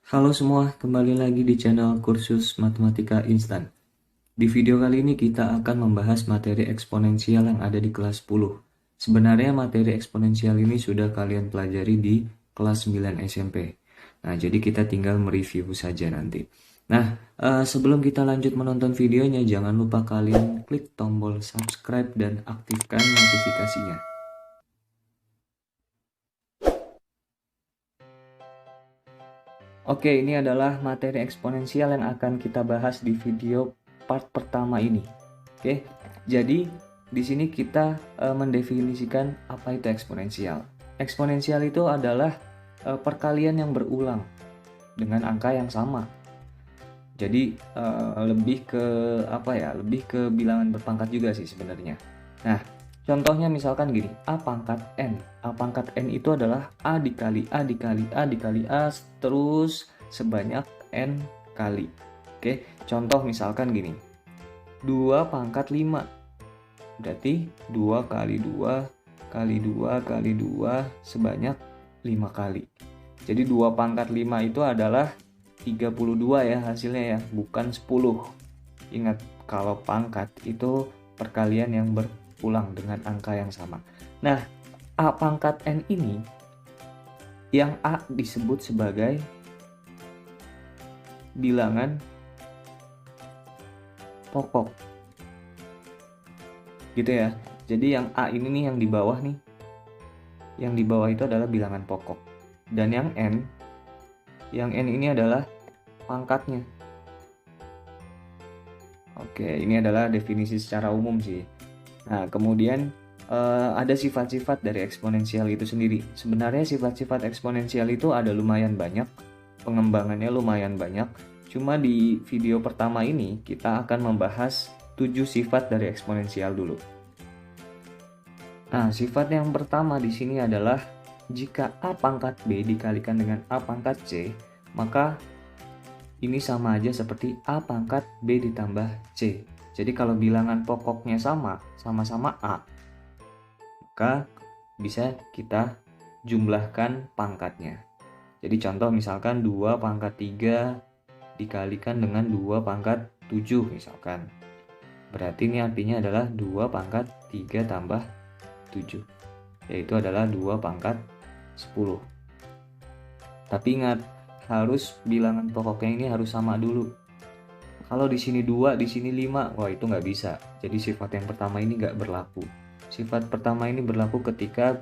Halo semua, kembali lagi di channel Kursus Matematika Instan. Di video kali ini kita akan membahas materi eksponensial yang ada di kelas 10. Sebenarnya materi eksponensial ini sudah kalian pelajari di kelas 9 SMP. Nah, jadi kita tinggal mereview saja nanti. Nah, sebelum kita lanjut menonton videonya, jangan lupa kalian klik tombol subscribe dan aktifkan notifikasinya. Oke, ini adalah materi eksponensial yang akan kita bahas di video part pertama ini. Oke, jadi di sini kita mendefinisikan apa itu eksponensial. Eksponensial itu adalah perkalian yang berulang dengan angka yang sama. Jadi lebih ke apa ya? Lebih ke bilangan berpangkat juga sih sebenarnya. Nah, contohnya misalkan gini, A pangkat N. A pangkat N itu adalah A dikali A dikali A dikali A terus sebanyak N kali. Oke, contoh misalkan gini, 2 pangkat 5. Berarti 2 kali 2 kali 2 kali 2 sebanyak 5 kali. Jadi 2 pangkat 5 itu adalah 32 ya hasilnya ya, bukan 10. Ingat, kalau pangkat itu perkalian yang berulang dengan angka yang sama. Nah, A pangkat N ini, yang A disebut sebagai bilangan pokok. Gitu ya. Jadi yang A ini nih yang di bawah nih. Yang di bawah itu adalah bilangan pokok. Dan yang N ini adalah pangkatnya. Oke, ini adalah definisi secara umum sih. Nah, kemudian ada sifat-sifat dari eksponensial itu sendiri. Sebenarnya sifat-sifat eksponensial itu ada lumayan banyak, pengembangannya lumayan banyak. Cuma di video pertama ini kita akan membahas 7 sifat dari eksponensial dulu. Nah, sifat yang pertama di sini adalah jika A pangkat B dikalikan dengan A pangkat C, maka ini sama aja seperti A pangkat B ditambah C. Jadi kalau bilangan pokoknya sama-sama A, maka bisa kita jumlahkan pangkatnya. Jadi contoh misalkan 2 pangkat 3 dikalikan dengan 2 pangkat 7 misalkan. Berarti ini artinya adalah 2 pangkat 3 tambah 7. Yaitu adalah 2 pangkat 10. Tapi ingat, harus bilangan pokoknya ini harus sama dulu. Kalau di sini 2, di sini 5, wah itu nggak bisa. Jadi sifat yang pertama ini nggak berlaku. Sifat pertama ini berlaku ketika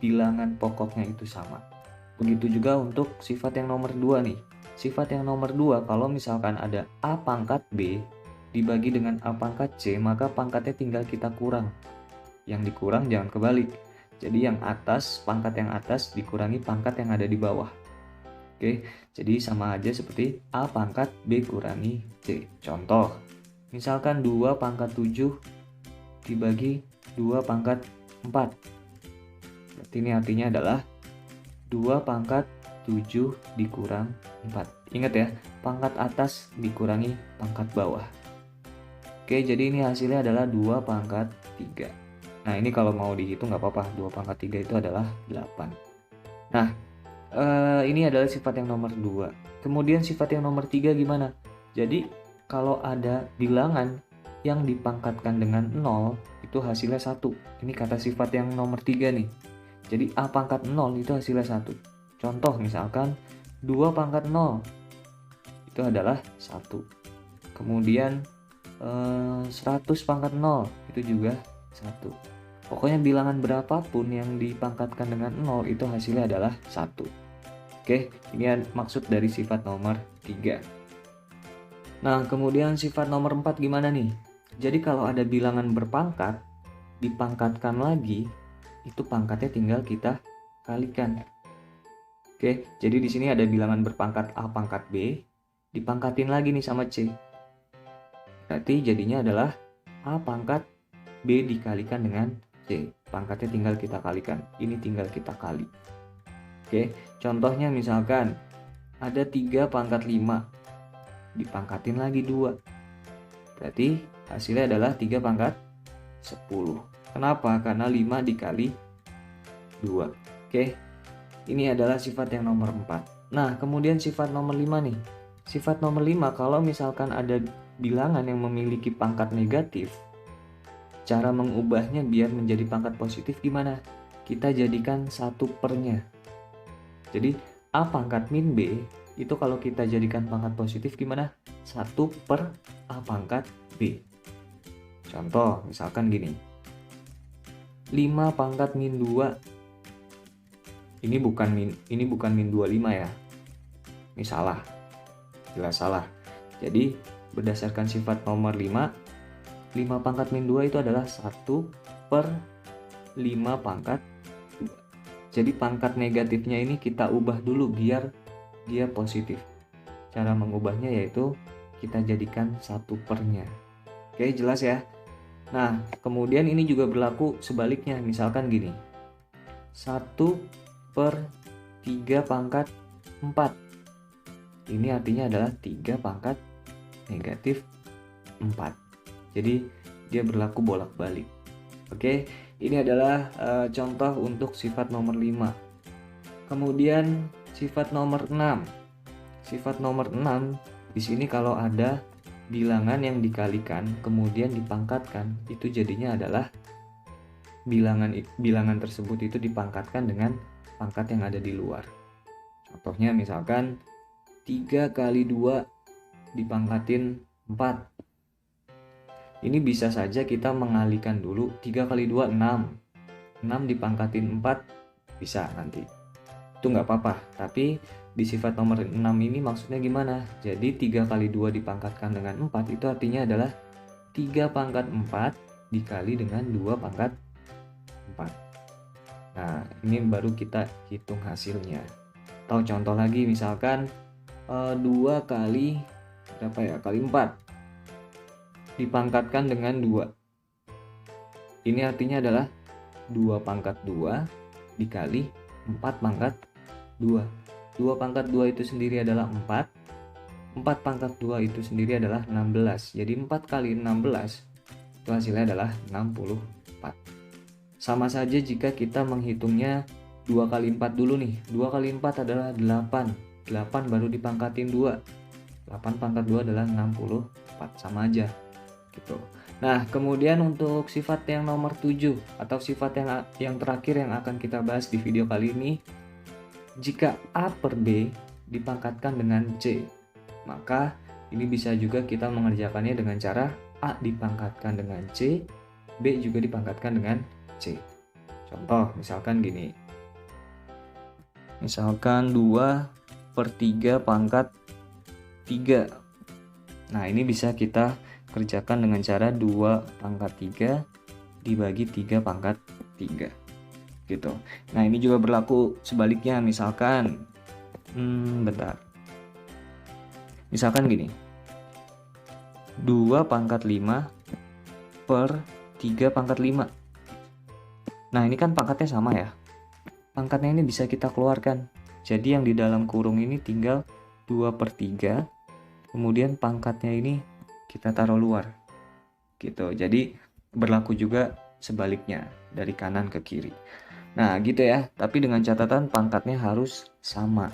bilangan pokoknya itu sama. Begitu juga untuk sifat yang nomor 2 nih. Sifat yang nomor 2, kalau misalkan ada A pangkat B dibagi dengan A pangkat C, maka pangkatnya tinggal kita kurang. Yang dikurang jangan kebalik. Jadi yang atas, pangkat yang atas dikurangi pangkat yang ada di bawah. Oke, jadi sama aja seperti A pangkat B kurangi C. Contoh, misalkan 2 pangkat 7 dibagi 2 pangkat 4. Berarti ini artinya adalah 2 pangkat 7 dikurang 4. Ingat ya, pangkat atas dikurangi pangkat bawah. Oke, jadi ini hasilnya adalah 2 pangkat 3. Nah, ini kalau mau dihitung nggak apa-apa, 2 pangkat 3 itu adalah 8. Nah, ini adalah sifat yang nomor 2. Kemudian sifat yang nomor 3 gimana? Jadi kalau ada bilangan yang dipangkatkan dengan 0 itu hasilnya 1. Ini kata sifat yang nomor 3 nih. Jadi A pangkat 0 itu hasilnya 1. Contoh misalkan 2 pangkat 0 itu adalah 1. Kemudian 100 pangkat 0 itu juga 1. Pokoknya bilangan berapapun yang dipangkatkan dengan 0 itu hasilnya adalah 1. Oke, ini maksud dari sifat nomor 3. Nah, kemudian sifat nomor 4 gimana nih? Jadi kalau ada bilangan berpangkat, dipangkatkan lagi, itu pangkatnya tinggal kita kalikan. Oke, jadi di sini ada bilangan berpangkat A pangkat B, dipangkatin lagi nih sama C. Berarti jadinya adalah A pangkat B dikalikan dengan C. Pangkatnya tinggal kita kalikan. Ini tinggal kita kali. Oke, contohnya misalkan ada 3 pangkat 5. Dipangkatin lagi 2. Berarti hasilnya adalah 3 pangkat 10. Kenapa? Karena 5 dikali 2. Oke, ini adalah sifat yang nomor 4. Nah, kemudian sifat nomor 5 nih. Sifat nomor 5, kalau misalkan ada bilangan yang memiliki pangkat negatif, cara mengubahnya biar menjadi pangkat positif gimana? Kita jadikan 1/nya. Jadi A pangkat min B itu kalau kita jadikan pangkat positif gimana? 1/A pangkat B. Contoh misalkan gini, 5 pangkat min 2. Ini bukan min 25 ya. Ini salah. Jelas salah. Jadi berdasarkan sifat nomor 5, 5 pangkat min 2 itu adalah 1/5 pangkat 2. Jadi pangkat negatifnya ini kita ubah dulu biar dia positif. Cara mengubahnya yaitu kita jadikan 1/nya. Oke, jelas ya? Nah, kemudian ini juga berlaku sebaliknya. Misalkan gini, 1/3 pangkat 4. Ini artinya adalah 3 pangkat negatif 4. Jadi dia berlaku bolak-balik. Oke, ini adalah contoh untuk sifat nomor 5. Kemudian sifat nomor 6. Sifat nomor 6 di sini kalau ada bilangan yang dikalikan kemudian dipangkatkan, itu jadinya adalah bilangan tersebut itu dipangkatkan dengan pangkat yang ada di luar. Contohnya misalkan 3 kali 2 dipangkatin 4. Ini bisa saja kita mengalihkan dulu. 3 kali 2 6. 6 dipangkatin 4 bisa nanti. Itu nggak apa-apa. Tapi di sifat nomor 6 ini maksudnya gimana? Jadi 3 kali 2 dipangkatkan dengan 4 itu artinya adalah 3 pangkat 4 dikali dengan 2 pangkat 4. Nah, ini baru kita hitung hasilnya. Atau contoh lagi misalkan 2 kali berapa ya? Kali 4 dipangkatkan dengan 2. Ini artinya adalah 2 pangkat 2 dikali 4 pangkat 2. 2 pangkat 2 itu sendiri adalah 4. 4 pangkat 2 itu sendiri adalah 16. Jadi 4 kali 16 itu hasilnya adalah 64. Sama saja jika kita menghitungnya 2 kali 4 dulu nih. 2 kali 4 adalah 8. 8 baru dipangkatin 2. 8 pangkat 2 adalah 64. Sama aja gitu. Nah, kemudian untuk sifat yang nomor 7 atau sifat yang terakhir yang akan kita bahas di video kali ini, jika A per B dipangkatkan dengan C, maka ini bisa juga kita mengerjakannya dengan cara A dipangkatkan dengan C, B juga dipangkatkan dengan C. Contoh, misalkan gini. Misalkan 2/3 pangkat 3. Nah, ini bisa kita kerjakan dengan cara 2 pangkat 3 dibagi 3 pangkat 3. Gitu. Nah, ini juga berlaku sebaliknya. Misalkan misalkan gini, 2 pangkat 5 per 3 pangkat 5. Nah, ini kan pangkatnya sama ya. Pangkatnya ini bisa kita keluarkan. Jadi yang di dalam kurung ini tinggal 2/3. Kemudian pangkatnya ini kita taruh luar. Gitu. Jadi berlaku juga sebaliknya dari kanan ke kiri. Nah, gitu ya. Tapi dengan catatan pangkatnya harus sama.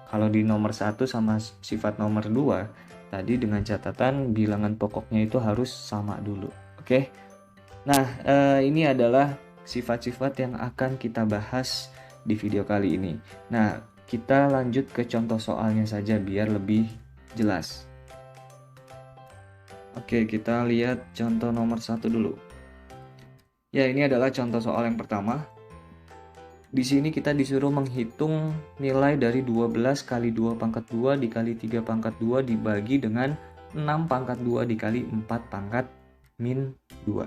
Kalau di nomor 1 sama sifat nomor 2, tadi dengan catatan bilangan pokoknya itu harus sama dulu. Oke? Nah, ini adalah sifat-sifat yang akan kita bahas di video kali ini. Nah, kita lanjut ke contoh soalnya saja biar lebih jelas. Oke, kita lihat contoh nomor 1 dulu. Ya, ini adalah contoh soal yang pertama. Di sini kita disuruh menghitung nilai dari 12 kali 2 pangkat 2 dikali 3 pangkat 2 dibagi dengan 6 pangkat 2 dikali 4 pangkat min 2.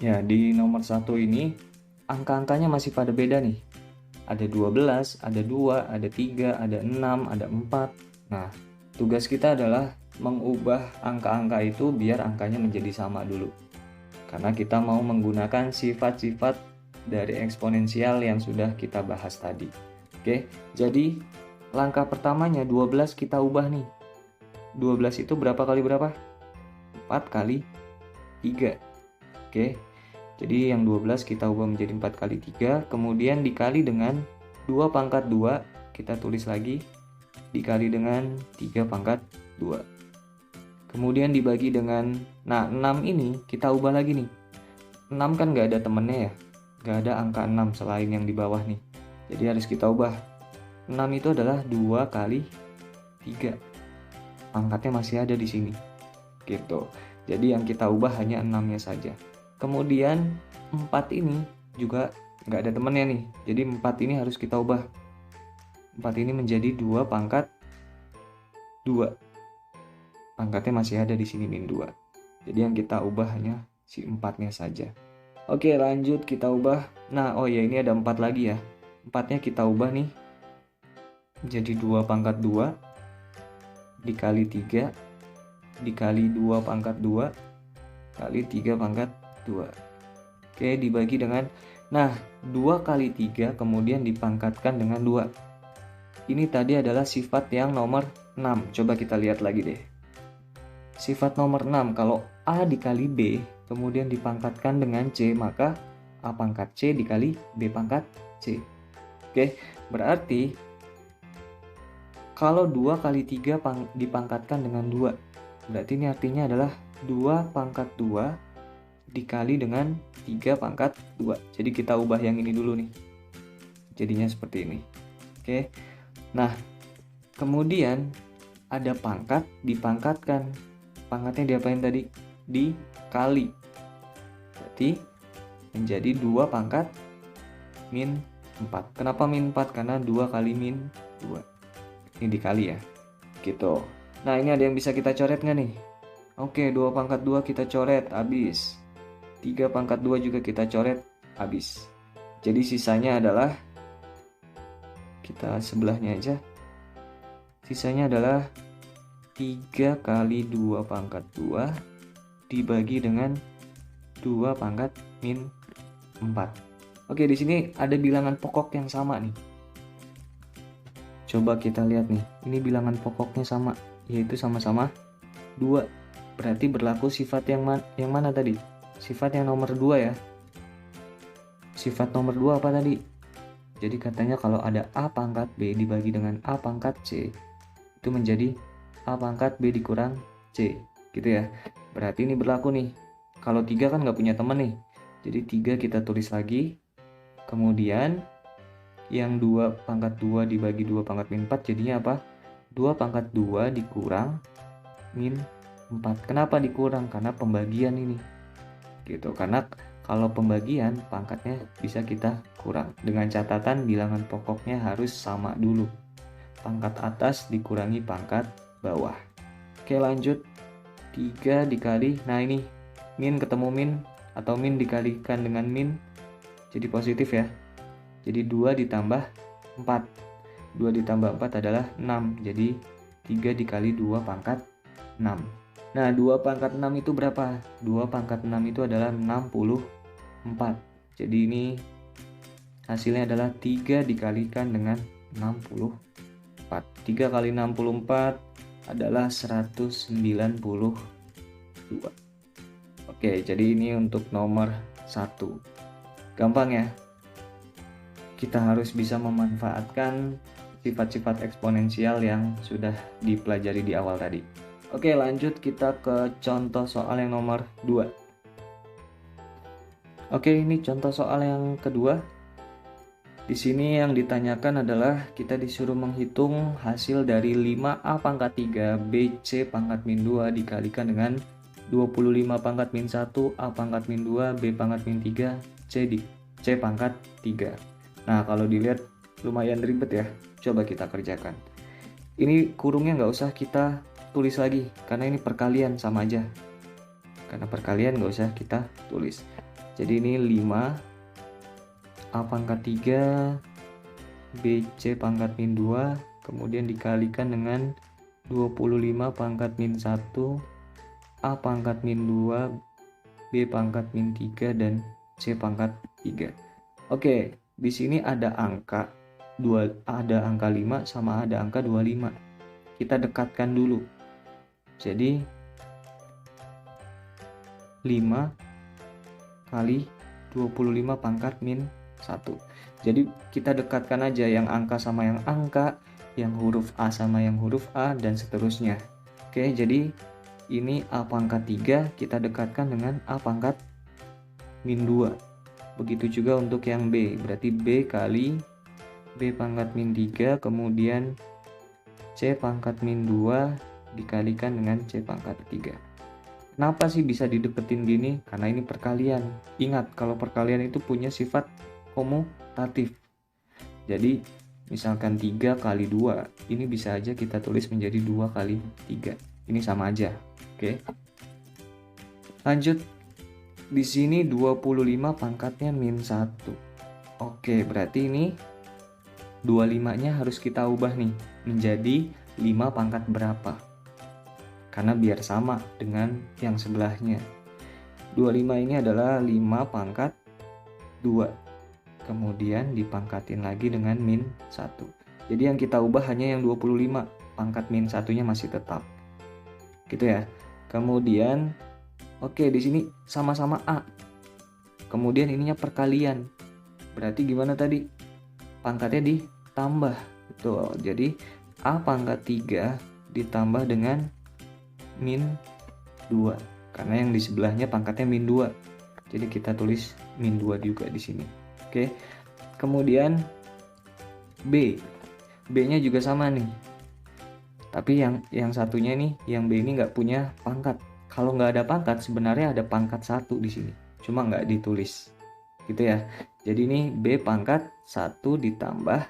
Ya, di nomor 1 ini angka-angkanya masih pada beda nih. Ada 12, ada 2, ada 3, ada 6, ada 4. Nah, tugas kita adalah mengubah angka-angka itu biar angkanya menjadi sama dulu. Karena kita mau menggunakan sifat-sifat dari eksponensial yang sudah kita bahas tadi. Oke, jadi langkah pertamanya 12 kita ubah nih. 12 itu berapa kali berapa? 4 kali 3. Oke, jadi yang 12 kita ubah menjadi 4 kali 3, kemudian dikali dengan 2 pangkat 2 kita tulis lagi dikali dengan 3 pangkat 2. Kemudian dibagi dengan, nah 6 ini kita ubah lagi nih. 6 kan nggak ada temennya ya, nggak ada angka 6 selain yang di bawah nih. Jadi harus kita ubah. 6 itu adalah 2 kali 3. Pangkatnya masih ada di sini. Gitu. Jadi yang kita ubah hanya 6-nya saja. Kemudian 4 ini juga nggak ada temennya nih. Jadi 4 ini harus kita ubah. 4 ini menjadi 2 pangkat 2. Pangkatnya masih ada di sini min 2. Jadi yang kita ubah hanya si 4-nya saja. Oke, lanjut kita ubah. Nah, oh ya, ini ada 4 lagi ya. 4-nya kita ubah nih jadi 2 pangkat 2 dikali 3 dikali 2 pangkat 2 kali 3 pangkat 2. Oke, dibagi dengan, nah 2 kali 3 kemudian dipangkatkan dengan 2. Ini tadi adalah sifat yang nomor 6. Coba kita lihat lagi deh. Sifat nomor 6, kalau A dikali B kemudian dipangkatkan dengan C, maka A pangkat C dikali B pangkat C. Oke, berarti kalau 2 kali 3 dipangkatkan dengan 2, berarti ini artinya adalah 2 pangkat 2 dikali dengan 3 pangkat 2. Jadi kita ubah yang ini dulu nih. Jadinya seperti ini. Oke. Nah, kemudian ada pangkat dipangkatkan. Pangkatnya diapain tadi? Dikali. Berarti menjadi 2 pangkat min 4. Kenapa min 4? Karena 2 kali min 2. Ini dikali ya. Gitu. Nah, ini ada yang bisa kita coret nggak nih? Oke, 2 pangkat 2 kita coret, habis. 3 pangkat 2 juga kita coret, habis. Jadi sisanya adalah, kita sebelahnya aja. Sisanya adalah 3 kali 2 pangkat 2 dibagi dengan 2 pangkat min 4. Oke, di sini ada bilangan pokok yang sama nih. Coba kita lihat nih. Ini bilangan pokoknya sama, yaitu sama-sama 2. Berarti berlaku sifat yang mana tadi? Sifat yang nomor 2 ya. Sifat nomor 2 apa tadi? Jadi katanya kalau ada A pangkat B dibagi dengan A pangkat C, itu menjadi A pangkat B dikurang C, gitu ya. Berarti ini berlaku nih. Kalau 3 kan nggak punya teman nih. Jadi 3 kita tulis lagi. Kemudian yang 2 pangkat 2 dibagi 2 pangkat min 4 jadinya apa? 2 pangkat 2 dikurang min 4. Kenapa dikurang? Karena pembagian ini. Gitu. Karena kalau pembagian pangkatnya bisa kita kurang. Dengan catatan bilangan pokoknya harus sama dulu. Pangkat atas dikurangi pangkat bawah. Oke, lanjut. 3 dikali, nah ini min ketemu min atau min dikalikan dengan min jadi positif ya. Jadi 2 ditambah 4. 2 ditambah 4 adalah 6. Jadi 3 dikali 2 pangkat 6. Nah, 2 pangkat 6 itu berapa? 2 pangkat 6 itu adalah 64. Jadi ini hasilnya adalah 3 dikalikan dengan 64. 3 kali 64 adalah 192. Oke, jadi ini untuk nomor 1. Gampang ya. Kita harus bisa memanfaatkan sifat-sifat eksponensial yang sudah dipelajari di awal tadi. Oke, lanjut kita ke contoh soal yang nomor 2. Oke, ini contoh soal yang kedua. Di sini yang ditanyakan adalah kita disuruh menghitung hasil dari 5A pangkat 3 BC pangkat min 2 dikalikan dengan 25 pangkat min 1 A pangkat min 2 B pangkat min 3 C pangkat 3. Nah, kalau dilihat lumayan ribet ya. Coba kita kerjakan. Ini kurungnya nggak usah kita tulis lagi karena ini perkalian sama aja. Karena perkalian nggak usah kita tulis. Jadi ini 5 A pangkat 3 BC pangkat min 2 kemudian dikalikan dengan 25 pangkat min 1 A pangkat min 2 B pangkat min 3 dan C pangkat 3. Oke, di sini ada angka 5 sama ada angka 25. Kita dekatkan dulu. Jadi 5 kali 25 pangkat min 1. Jadi kita dekatkan aja yang angka sama yang angka, yang huruf A sama yang huruf A, dan seterusnya. Oke, jadi ini A pangkat 3 kita dekatkan dengan A pangkat min 2. Begitu juga untuk yang B, berarti B kali B pangkat min 3, kemudian C pangkat min 2 dikalikan dengan C pangkat 3. Kenapa sih bisa dideketin gini? Karena ini perkalian. Ingat, kalau perkalian itu punya sifat komutatif. Jadi, misalkan 3 kali 2, ini bisa aja kita tulis menjadi 2 kali 3. Ini sama aja. Oke. Lanjut. Di sini 25 pangkatnya min 1. Oke, berarti ini 25-nya harus kita ubah nih menjadi 5 pangkat berapa? Karena biar sama dengan yang sebelahnya. 25 ini adalah 5 pangkat 2. Kemudian dipangkatin lagi dengan min 1. Jadi yang kita ubah hanya yang 25. Pangkat min 1-nya masih tetap. Gitu ya. Kemudian oke, di sini sama-sama A. Kemudian ininya perkalian. Berarti gimana tadi? Pangkatnya ditambah. Betul. Jadi A pangkat 3 ditambah dengan min 2, karena yang di sebelahnya pangkatnya min 2, jadi kita tulis min 2 juga di sini. Oke, kemudian B nya juga sama nih, tapi yang satunya nih, yang B ini nggak punya pangkat. Kalau nggak ada pangkat, sebenarnya ada pangkat 1 di sini, cuma nggak ditulis gitu ya. Jadi ini B pangkat 1 ditambah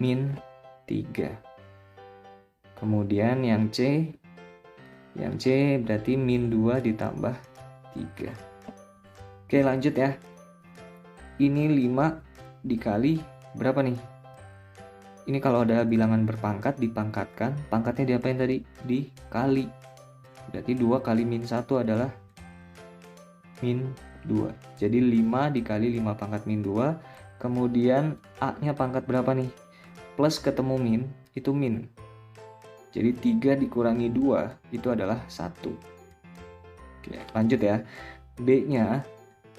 min 3. Kemudian yang C berarti min 2 ditambah 3. Oke, lanjut ya. Ini 5 dikali berapa nih? Ini kalau ada bilangan berpangkat dipangkatkan, pangkatnya diapain tadi? Dikali. Berarti 2 kali min 1 adalah min 2. Jadi 5 dikali 5 pangkat min 2. Kemudian A-nya pangkat berapa nih? Plus ketemu min, itu min. Jadi 3 dikurangi 2 itu adalah 1. Oke, lanjut ya. B-nya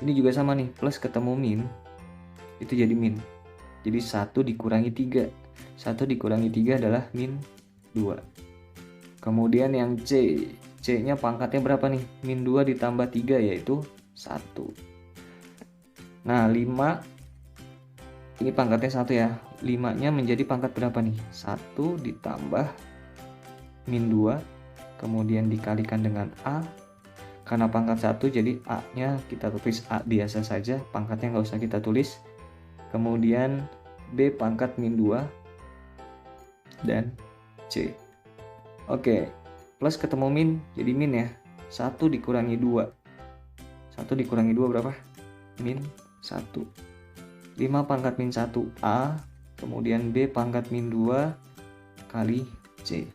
ini juga sama nih, plus ketemu min itu jadi min. Jadi 1 dikurangi 3. 1 dikurangi 3 adalah min 2. Kemudian yang C-nya pangkatnya berapa nih? Min 2 ditambah 3 yaitu 1. Nah, 5 ini pangkatnya 1 ya. 5-nya menjadi pangkat berapa nih? 1 ditambah min 2, kemudian dikalikan dengan A. Karena pangkat 1 jadi A-nya kita tulis A biasa saja, pangkatnya nggak usah kita tulis. Kemudian B pangkat min 2 dan C. Oke, plus ketemu min jadi min ya. 1 dikurangi 2. 1 dikurangi 2 berapa? Min 1. 5 pangkat min 1 A, kemudian B pangkat min 2 kali C.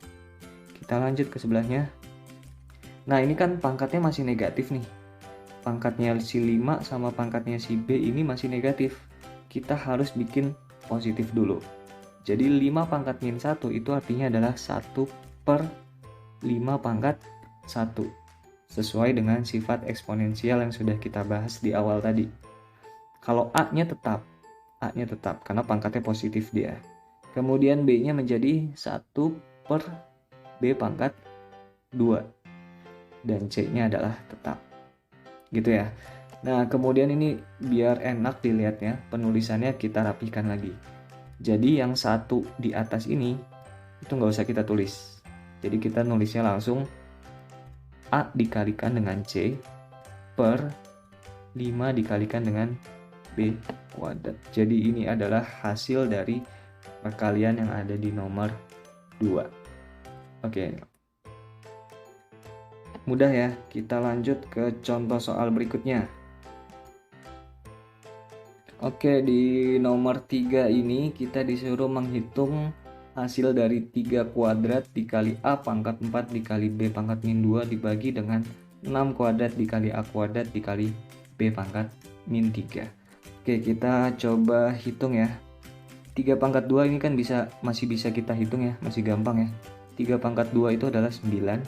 Kita lanjut ke sebelahnya. Nah, ini kan pangkatnya masih negatif nih. Pangkatnya si 5 sama pangkatnya si B ini masih negatif. Kita harus bikin positif dulu. Jadi 5 pangkat min 1 itu artinya adalah 1 per 5 pangkat 1. Sesuai dengan sifat eksponensial yang sudah kita bahas di awal tadi. Kalau A-nya tetap karena pangkatnya positif dia. Kemudian B-nya menjadi 1 per B pangkat 2 dan C-nya adalah tetap, gitu ya. Nah, kemudian ini biar enak dilihatnya, penulisannya kita rapikan lagi. Jadi yang 1 di atas ini itu nggak usah kita tulis, jadi kita nulisnya langsung A dikalikan dengan C per 5 dikalikan dengan B kuadrat. Jadi ini adalah hasil dari perkalian yang ada di nomor 2. Oke, mudah ya. Kita lanjut ke contoh soal berikutnya. Oke, di nomor 3 ini kita disuruh menghitung hasil dari 3 kuadrat dikali A pangkat 4 dikali B pangkat min 2 dibagi dengan 6 kuadrat dikali A kuadrat dikali B pangkat min 3. Oke, kita coba hitung ya. 3 pangkat 2 ini kan masih bisa kita hitung ya, masih gampang ya. 3 pangkat 2 itu adalah 9.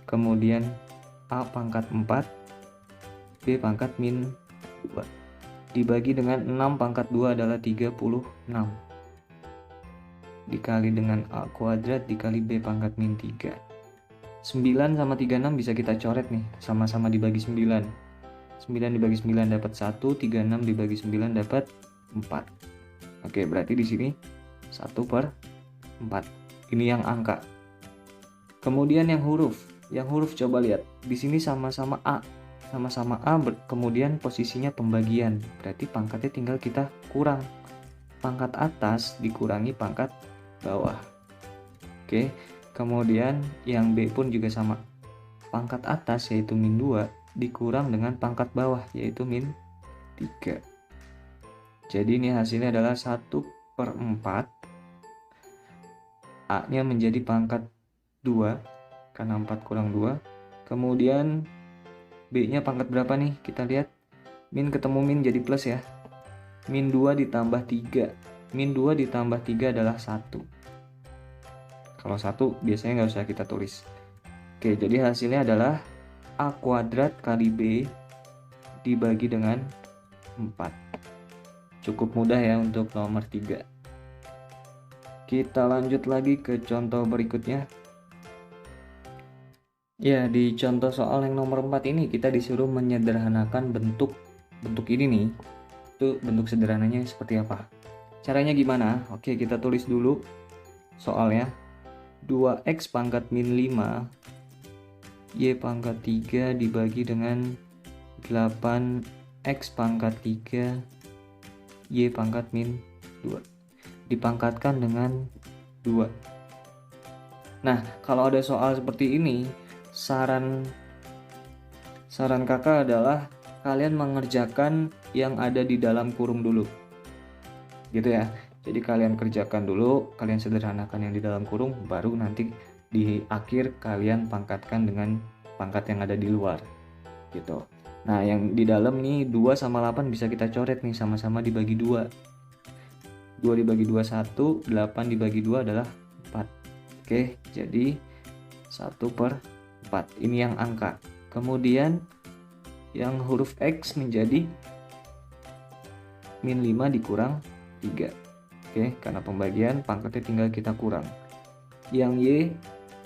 Kemudian A pangkat 4, B pangkat min 2. dibagi dengan 6 pangkat 2 adalah 36. Dikali dengan A kuadrat dikali B pangkat min 3. 9 sama 36 bisa kita coret nih, sama-sama dibagi 9. 9 dibagi 9 dapat 1, 36 dibagi 9 dapat 4. Oke, berarti di sini 1/4. Ini yang angka. Kemudian yang huruf coba lihat. Di sini sama-sama A. Sama-sama A, kemudian posisinya pembagian. Berarti pangkatnya tinggal kita kurang. Pangkat atas dikurangi pangkat bawah. Oke, kemudian yang B pun juga sama. Pangkat atas yaitu min 2 dikurang dengan pangkat bawah yaitu min 3. Jadi ini hasilnya adalah 1/4. A nya menjadi pangkat 2 karena 4 kurang 2. Kemudian B nya pangkat berapa nih? Kita lihat. Min ketemu min jadi plus ya. Min 2 ditambah 3. Min 2 ditambah 3 adalah 1. Kalau 1 biasanya nggak usah kita tulis. Oke, jadi hasilnya adalah A kuadrat kali B dibagi dengan 4. Cukup mudah ya untuk nomor 3. Kita lanjut lagi ke contoh berikutnya. Ya, di contoh soal yang nomor 4 ini kita disuruh menyederhanakan bentuk ini nih. Itu bentuk sederhananya seperti apa? Caranya gimana? Oke, kita tulis dulu soalnya. 2x pangkat min 5 Y pangkat 3 dibagi dengan 8x pangkat 3 Y pangkat min 2 dipangkatkan dengan 2. Nah, kalau ada soal seperti ini, saran kakak adalah kalian mengerjakan yang ada di dalam kurung dulu. Gitu ya. Jadi kalian kerjakan dulu, kalian sederhanakan yang di dalam kurung, baru nanti di akhir kalian pangkatkan dengan pangkat yang ada di luar gitu. Nah, yang di dalam nih 2 sama 8 bisa kita coret nih, sama-sama dibagi 2. 2 dibagi 2 1, 8 dibagi 2 adalah 4. Oke, jadi 1/4. Ini yang angka. Kemudian yang huruf X menjadi min 5 dikurang 3. Oke, karena pembagian pangkatnya tinggal kita kurang. Yang Y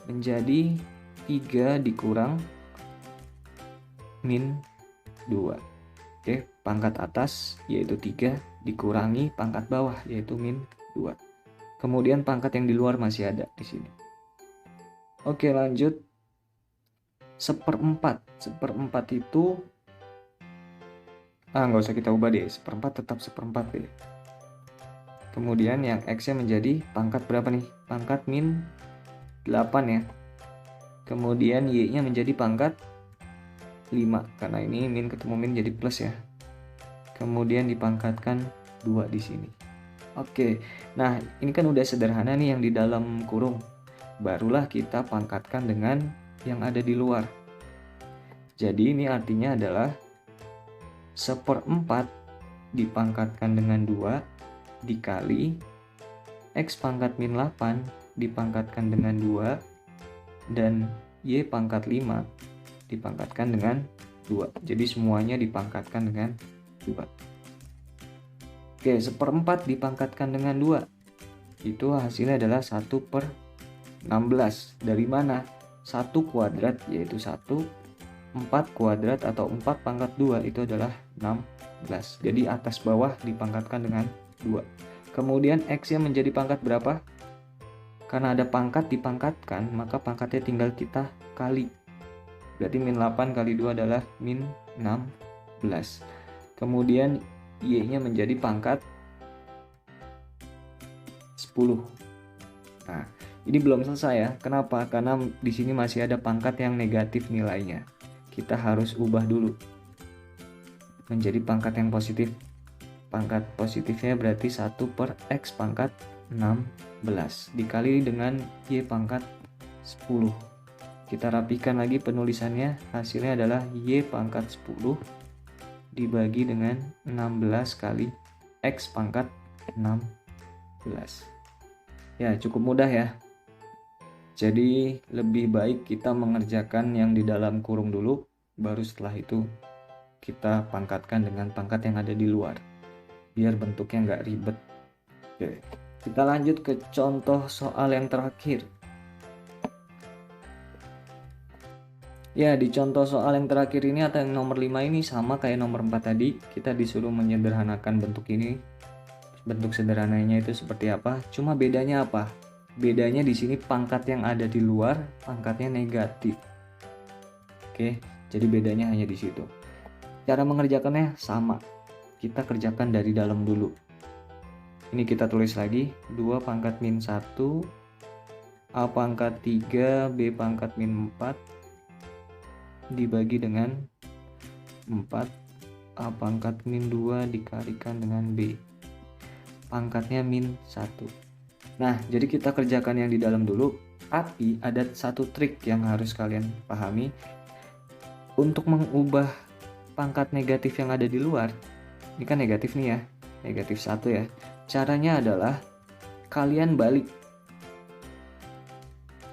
menjadi 3 dikurang min 2. Oke, pangkat atas yaitu 3 dikurangi pangkat bawah yaitu min 2. Kemudian pangkat yang di luar masih ada di sini. Oke, lanjut. 1/4. 1/4 itu nggak usah kita ubah deh. 1/4 tetap 1/4 deh. Kemudian yang X-nya menjadi pangkat berapa nih? Pangkat min 8 ya. Kemudian Y-nya menjadi pangkat 5 karena ini min ketemu min jadi plus ya. Kemudian dipangkatkan 2 di sini. Oke. Nah, ini kan udah sederhana nih yang di dalam kurung. Barulah kita pangkatkan dengan yang ada di luar. Jadi ini artinya adalah 1/4 dipangkatkan dengan 2 dikali X pangkat min 8 dipangkatkan dengan 2 dan Y pangkat 5 dipangkatkan dengan 2. Jadi semuanya dipangkatkan dengan 2. Oke, 1/4 dipangkatkan dengan 2. Itu hasilnya adalah 1/16. Dari mana? 1 kuadrat yaitu 1. 4 kuadrat atau 4 pangkat 2 itu adalah 16. Jadi atas bawah dipangkatkan dengan 2. Kemudian X-nya menjadi pangkat berapa? Karena ada pangkat dipangkatkan, maka pangkatnya tinggal kita kali. Berarti min 8 kali 2 adalah min 16. Kemudian Y-nya menjadi pangkat 10. Nah, ini belum selesai ya. Kenapa? Karena di sini masih ada pangkat yang negatif nilainya. Kita harus ubah dulu menjadi pangkat yang positif. Pangkat positifnya berarti 1/X pangkat 16 dikali dengan Y pangkat 10. Kita rapikan lagi penulisannya. Hasilnya adalah Y pangkat 10 dibagi dengan 16 kali X pangkat 16. Ya, cukup mudah ya. Jadi lebih baik kita mengerjakan yang di dalam kurung dulu, baru setelah itu kita pangkatkan dengan pangkat yang ada di luar, biar bentuknya nggak ribet. Oke, kita lanjut ke contoh soal yang terakhir. Ya, di contoh soal yang terakhir ini atau yang nomor 5 ini sama kayak nomor 4 tadi. Kita disuruh menyederhanakan bentuk ini. Bentuk sederhananya itu seperti apa? Cuma bedanya apa? Bedanya di sini pangkat yang ada di luar, pangkatnya negatif. Oke, jadi bedanya hanya di situ. Cara mengerjakannya sama. Kita kerjakan dari dalam dulu. Ini kita tulis lagi, 2 pangkat min 1, A pangkat 3, B pangkat min 4, dibagi dengan 4, A pangkat min 2 dikalikan dengan B. Pangkatnya min 1. Nah, jadi kita kerjakan yang di dalam dulu, tapi ada satu trik yang harus kalian pahami. Untuk mengubah pangkat negatif yang ada di luar, ini kan negatif nih ya, negatif 1 ya. Caranya adalah kalian balik.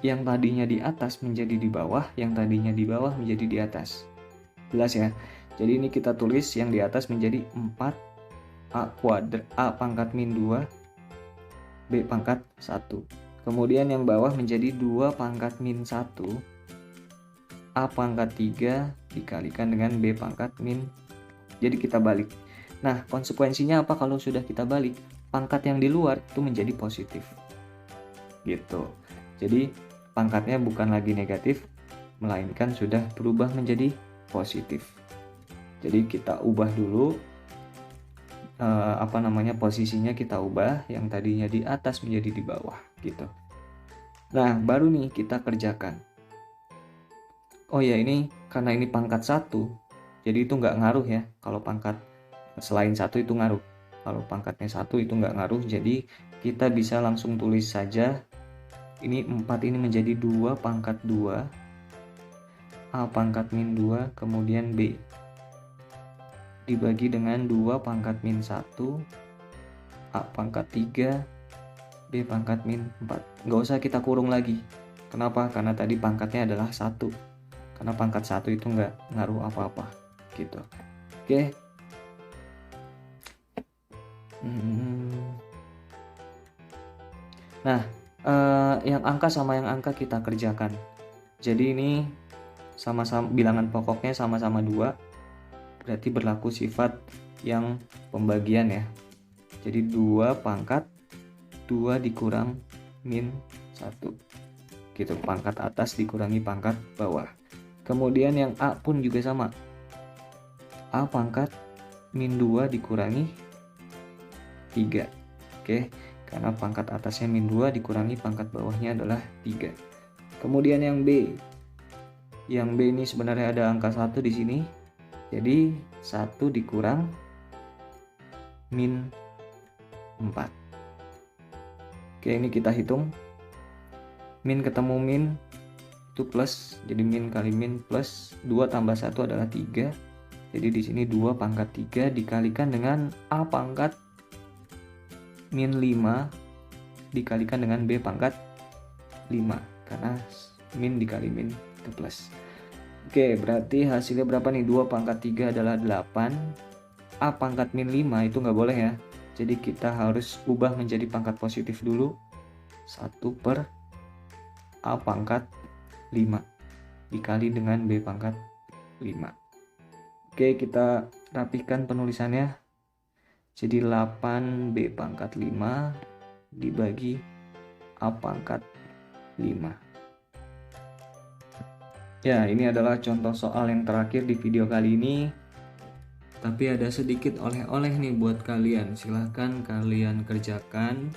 Yang tadinya di atas menjadi di bawah, yang tadinya di bawah menjadi di atas. Jelas ya? Jadi ini kita tulis yang di atas menjadi 4 A pangkat min 2, B pangkat 1. Kemudian yang bawah menjadi 2 pangkat min 1, A pangkat 3 dikalikan dengan B pangkat min. Jadi kita balik. Nah, konsekuensinya apa kalau sudah kita balik? Pangkat yang di luar itu menjadi positif. Gitu. Jadi pangkatnya bukan lagi negatif, melainkan sudah berubah menjadi positif. Jadi kita ubah dulu posisinya kita ubah, yang tadinya di atas menjadi di bawah gitu. Nah, baru nih kita kerjakan. Oh ya, ini karena ini pangkat 1, jadi itu nggak ngaruh ya. Kalau pangkat selain 1 itu ngaruh. Kalau pangkatnya 1 itu nggak ngaruh, jadi kita bisa langsung tulis saja. Ini 4 ini menjadi 2 pangkat 2, A pangkat min 2, kemudian B. Dibagi dengan 2 pangkat min 1, A pangkat 3, B pangkat min 4. Nggak usah kita kurung lagi. Kenapa? Karena tadi pangkatnya adalah 1. Karena pangkat 1 itu nggak ngaruh apa-apa. Gitu. Oke. Nah, yang angka sama yang angka kita kerjakan. Jadi ini sama-sama bilangan pokoknya sama-sama 2, berarti berlaku sifat yang pembagian ya. Jadi 2 pangkat 2 dikurang min 1 gitu, pangkat atas dikurangi pangkat bawah. Kemudian yang A pun juga sama, A pangkat min 2 dikurangi 3. Oke, karena pangkat atasnya min 2 dikurangi pangkat bawahnya adalah 3. Kemudian yang B ini sebenarnya ada angka 1 di sini. Jadi 1 dikurang min 4. Oke, ini kita hitung. Min ketemu min itu plus, jadi min kali min plus 2 tambah 1 adalah 3. Jadi di sini 2 pangkat 3 dikalikan dengan A pangkat min 5 dikalikan dengan B pangkat 5, karena min dikali min itu plus. Oke, berarti hasilnya berapa nih? 2 pangkat 3 adalah 8. A pangkat min 5 itu nggak boleh ya. Jadi kita harus ubah menjadi pangkat positif dulu. 1 per A pangkat 5 dikali dengan B pangkat 5. Oke, kita rapihkan penulisannya. Jadi 8 B pangkat 5 dibagi A pangkat 5. Ya, ini adalah contoh soal yang terakhir di video kali ini. Tapi ada sedikit oleh-oleh nih buat kalian. Silahkan kalian kerjakan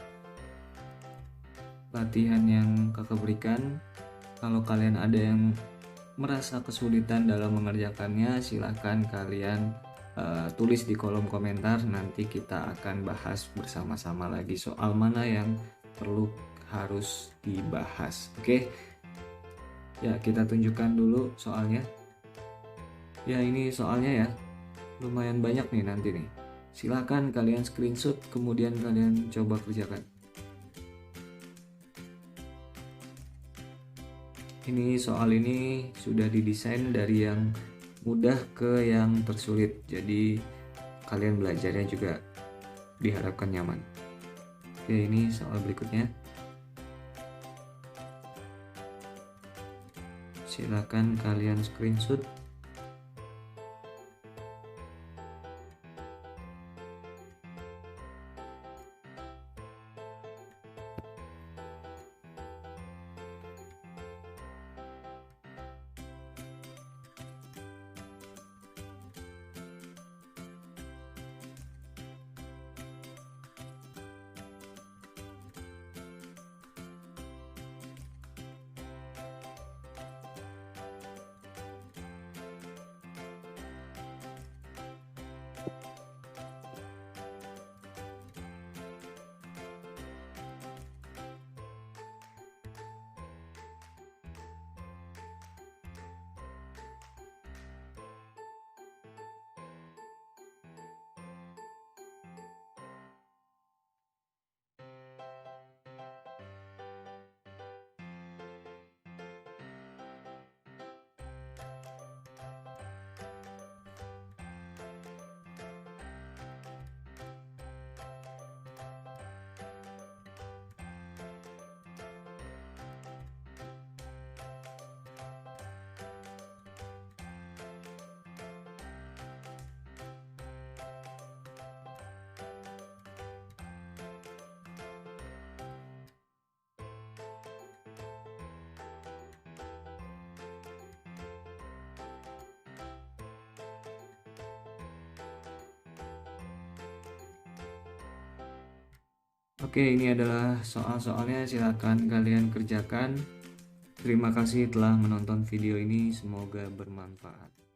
latihan yang kakak berikan. Kalau kalian ada yang merasa kesulitan dalam mengerjakannya, silahkan kalian tulis di kolom komentar. Nanti kita akan bahas bersama-sama lagi soal mana yang perlu harus dibahas. Oke? Ya, kita tunjukkan dulu soalnya. Ya, ini soalnya ya. Lumayan banyak nih nanti nih. Silahkan kalian screenshot, kemudian kalian coba kerjakan. Ini soal ini sudah didesain dari yang mudah ke yang tersulit. Jadi kalian belajarnya juga diharapkan nyaman. Oke, ini soal berikutnya. Silakan kalian screenshot. Oke, ini adalah soal-soalnya, silakan kalian kerjakan. Terima kasih telah menonton video ini, semoga bermanfaat.